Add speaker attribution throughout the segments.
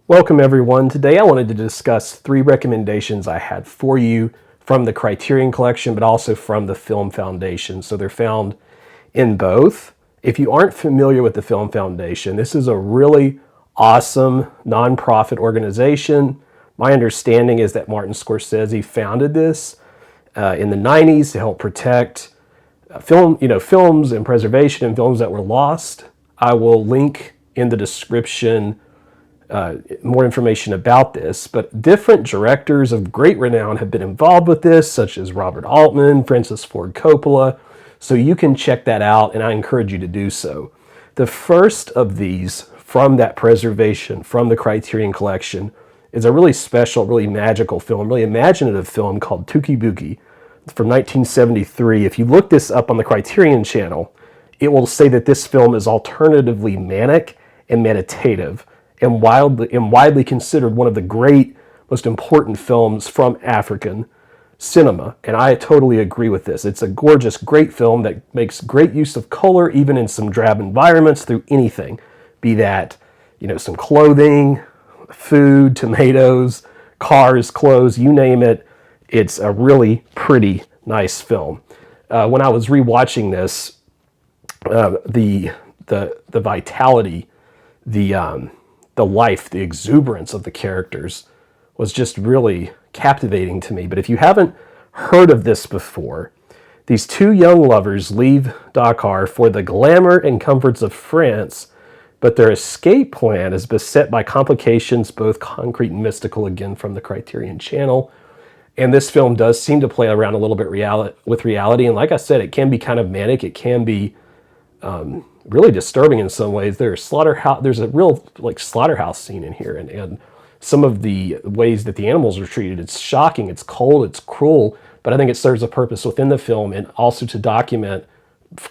Speaker 1: Welcome everyone. Today I wanted to discuss 3 recommendations I had for you from the Criterion collection, but also from the Film Foundation. So they're found in both. If you aren't familiar with the Film Foundation, this is a really awesome nonprofit organization. My understanding is that Martin Scorsese founded this in the 90s to help protect films and preservation and films that were lost. I will link in the description more information about this, but different directors of great renown have been involved with this, such as Robert Altman, Francis Ford Coppola, so you can check that out, and I encourage you to do so. The first of these from that preservation, from the Criterion collection, is a really special, really magical film, really imaginative film called Tuki Buki from 1973. If you look this up on the Criterion channel, it will say that this film is alternatively manic and meditative, and widely considered one of the great, most important films from African cinema. And I totally agree with this. It's a gorgeous, great film that makes great use of color, even in some drab environments, through anything. Be that, some clothing, food, tomatoes, cars, clothes, you name it. It's a really pretty, nice film. When I was rewatching this, the vitality, the life, the exuberance of the characters was just really captivating to me. But if you haven't heard of this before, these 2 young lovers leave Dakar for the glamour and comforts of France, but their escape plan is beset by complications, both concrete and mystical, again from the Criterion channel. And this film does seem to play around a little bit with reality. And like I said, it can be kind of manic. It can be really disturbing in some ways. There's a real slaughterhouse scene in here, and some of the ways that the animals are treated, it's shocking, it's cold, it's cruel, but I think it serves a purpose within the film and also to document,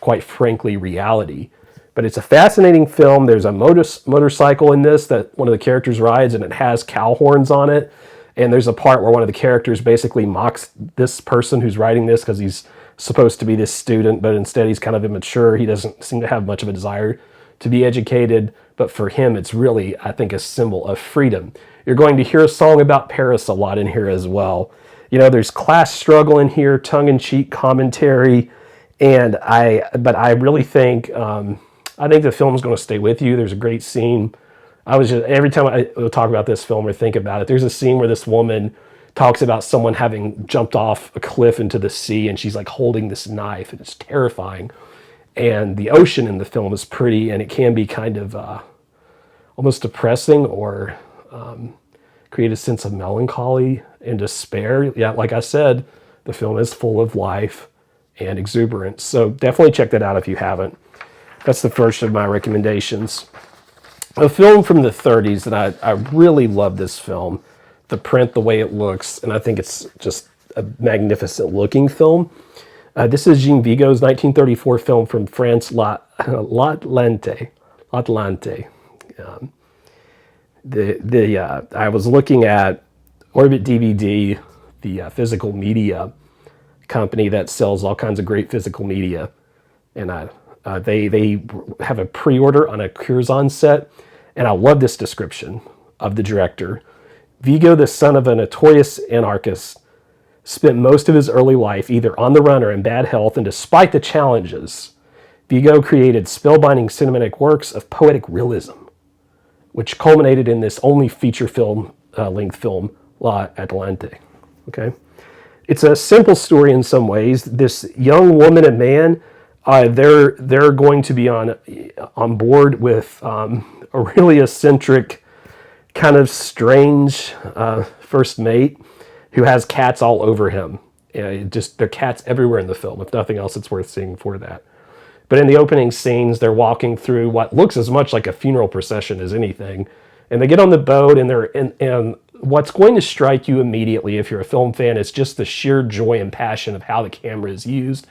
Speaker 1: quite frankly, reality. But it's a fascinating film. There's a motorcycle in this that one of the characters rides, and it has cow horns on it. And there's a part where one of the characters basically mocks this person who's riding this because he's supposed to be this student, but instead he's kind of immature. He doesn't seem to have much of a desire to be educated, but for him it's really, I think, a symbol of freedom. You're going to hear a song about Paris a lot in here as well. There's class struggle in here, tongue-in-cheek commentary, but I really think the film's going to stay with you. There's a great scene. Every time I talk about this film or think about it, there's a scene where this woman talks about someone having jumped off a cliff into the sea, and she's like holding this knife, and it's terrifying. And the ocean in the film is pretty, and it can be kind of almost depressing or create a sense of melancholy and despair. Yeah, like I said, the film is full of life and exuberance. So definitely check that out if you haven't. That's the first of my recommendations. A film from the 30s that I really love this film. The print, the way it looks, and I think it's just a magnificent looking film. This is Jean Vigo's 1934 film from France, L'Atlante. I was looking at Orbit DVD, the physical media company that sells all kinds of great physical media, and they have a pre-order on a Curzon set, and I love this description of the director. Vigo, the son of a notorious anarchist, spent most of his early life either on the run or in bad health, and despite the challenges, Vigo created spellbinding cinematic works of poetic realism, which culminated in this only feature film, length film, L'Atlante. Okay? It's a simple story in some ways. This young woman and man, they're going to be on board with a really eccentric, kind of strange first mate who has cats all over him. There are cats everywhere in the film. If nothing else, it's worth seeing for that. But in the opening scenes, they're walking through what looks as much like a funeral procession as anything. And they get on the boat, and what's going to strike you immediately if you're a film fan is just the sheer joy and passion of how the camera is used,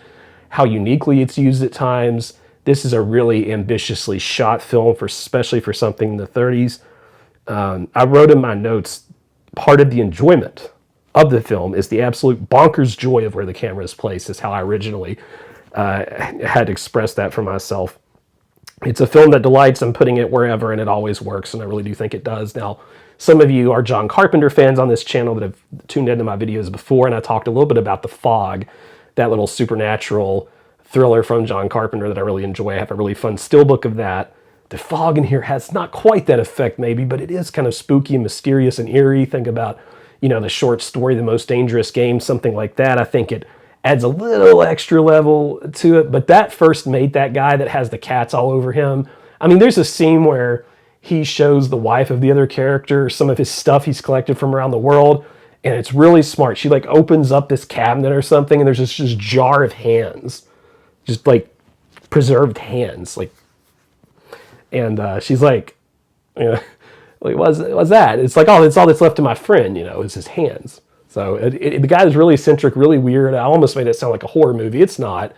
Speaker 1: how uniquely it's used at times. This is a really ambitiously shot film, especially for something in the 30s. I wrote in my notes, part of the enjoyment of the film is the absolute bonkers joy of where the camera is placed, is how I originally had expressed that for myself. It's a film that delights in putting it wherever, and it always works, and I really do think it does. Now, some of you are John Carpenter fans on this channel that have tuned into my videos before, and I talked a little bit about The Fog, that little supernatural thriller from John Carpenter that I really enjoy. I have a really fun steelbook of that. The fog in here has not quite that effect maybe, but it is kind of spooky and mysterious and eerie. Think about, the short story, The Most Dangerous Game, something like that. I think it adds a little extra level to it, but that first mate, that guy that has the cats all over him, I mean, there's a scene where he shows the wife of the other character some of his stuff he's collected from around the world, and it's really smart. She like opens up this cabinet or something, and there's this just jar of hands, just like preserved hands, like, and she's like, what's that? It's like, oh, it's all that's left of my friend, is his hands. So the guy is really eccentric, really weird. I almost made it sound like a horror movie. It's not.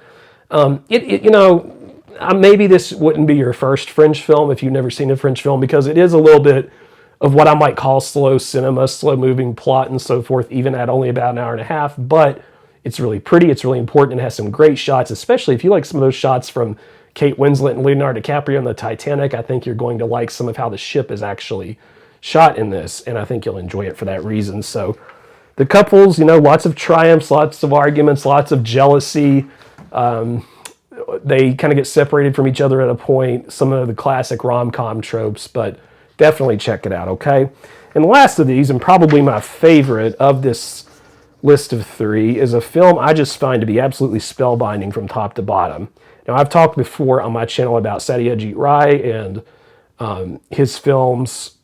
Speaker 1: Maybe this wouldn't be your first French film if you've never seen a French film, because it is a little bit of what I might call slow cinema, slow moving plot and so forth, even at only about an hour and a half. But it's really pretty. It's really important. It has some great shots, especially if you like some of those shots from Kate Winslet and Leonardo DiCaprio on the Titanic. I think you're going to like some of how the ship is actually shot in this, and I think you'll enjoy it for that reason. So the couples, lots of triumphs, lots of arguments, lots of jealousy. They kind of get separated from each other at a point, some of the classic rom-com tropes, but definitely check it out, okay? And the last of these, and probably my favorite of this list of three, is a film I just find to be absolutely spellbinding from top to bottom. Now, I've talked before on my channel about Satyajit Ray and his films,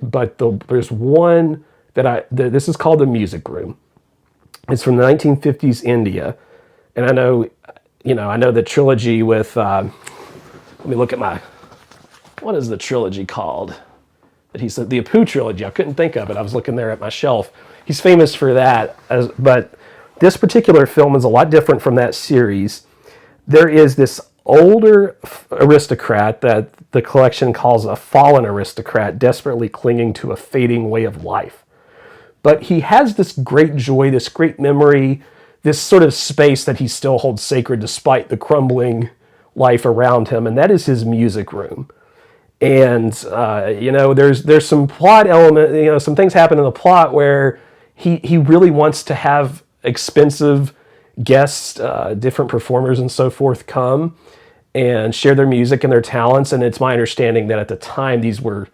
Speaker 1: but there's one this is called The Music Room. It's from the 1950s India, and I know the trilogy with. Let me look at what is the trilogy called? That he said, the Apu trilogy. I couldn't think of it. I was looking there at my shelf. He's famous for that, but this particular film is a lot different from that series. There is this older aristocrat that the collection calls a fallen aristocrat, desperately clinging to a fading way of life. But he has this great joy, this great memory, this sort of space that he still holds sacred despite the crumbling life around him, and that is his music room. And there's some plot element, some things happen in the plot where he really wants to have expensive guests, different performers and so forth, come and share their music and their talents. And it's my understanding that at the time these were,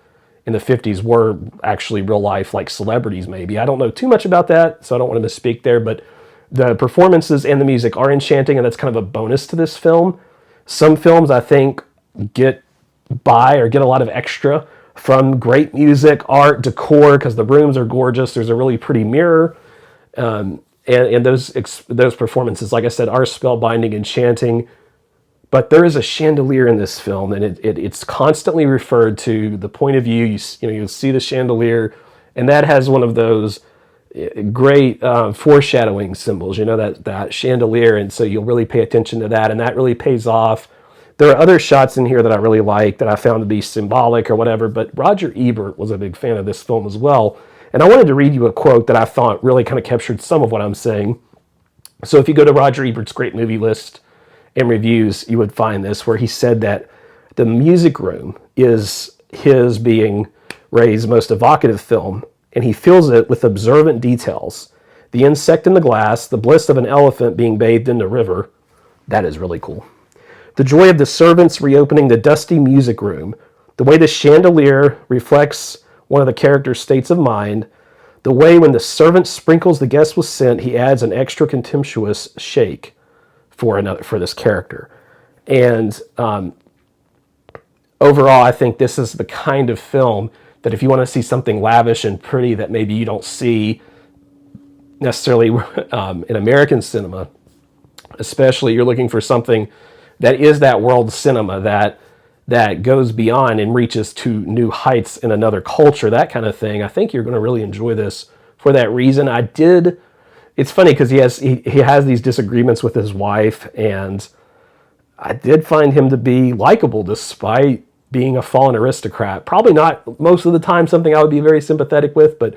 Speaker 1: in the 50s, were actually real life, like celebrities maybe. I don't know too much about that, so I don't want to misspeak there, but the performances and the music are enchanting, and that's kind of a bonus to this film. Some films, I think, get a lot of extra from great music, art, decor, because the rooms are gorgeous. There's a really pretty mirror. And those performances, like I said, are spellbinding, enchanting. But there is a chandelier in this film, and it's constantly referred to. The point of view, you'll see the chandelier, and that has one of those great foreshadowing symbols, that chandelier, and so you'll really pay attention to that, and that really pays off. There are other shots in here that I really like that I found to be symbolic or whatever, but Roger Ebert was a big fan of this film as well. And I wanted to read you a quote that I thought really kind of captured some of what I'm saying. So if you go to Roger Ebert's great movie list and reviews, you would find this, where he said that The Music Room is his, being Ray's, most evocative film, and he fills it with observant details. The insect in the glass, the bliss of an elephant being bathed in the river. That is really cool. The joy of the servants reopening the dusty music room, the way the chandelier reflects one of the character's states of mind, the way when the servant sprinkles the guest with scent, he adds an extra contemptuous shake for this character. And overall, I think this is the kind of film that if you want to see something lavish and pretty that maybe you don't see necessarily in American cinema, especially, you're looking for something that is that world cinema that goes beyond and reaches to new heights in another culture, that kind of thing. I think you're going to really enjoy this for that reason. It's funny because he has these disagreements with his wife, and I did find him to be likable despite being a fallen aristocrat. Probably not most of the time something I would be very sympathetic with, but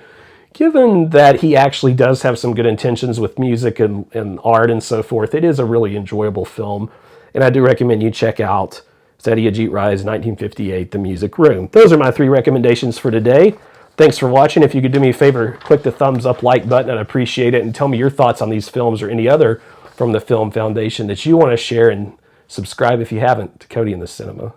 Speaker 1: given that he actually does have some good intentions with music and art and so forth, it is a really enjoyable film. And I do recommend you check out Satyajit Ray's 1958 The Music Room. Those are my 3 recommendations for today. Thanks for watching. If you could do me a favor, click the thumbs up like button. I'd appreciate it. And tell me your thoughts on these films or any other from the Film Foundation that you want to share. And subscribe if you haven't to Cody in the Cinema.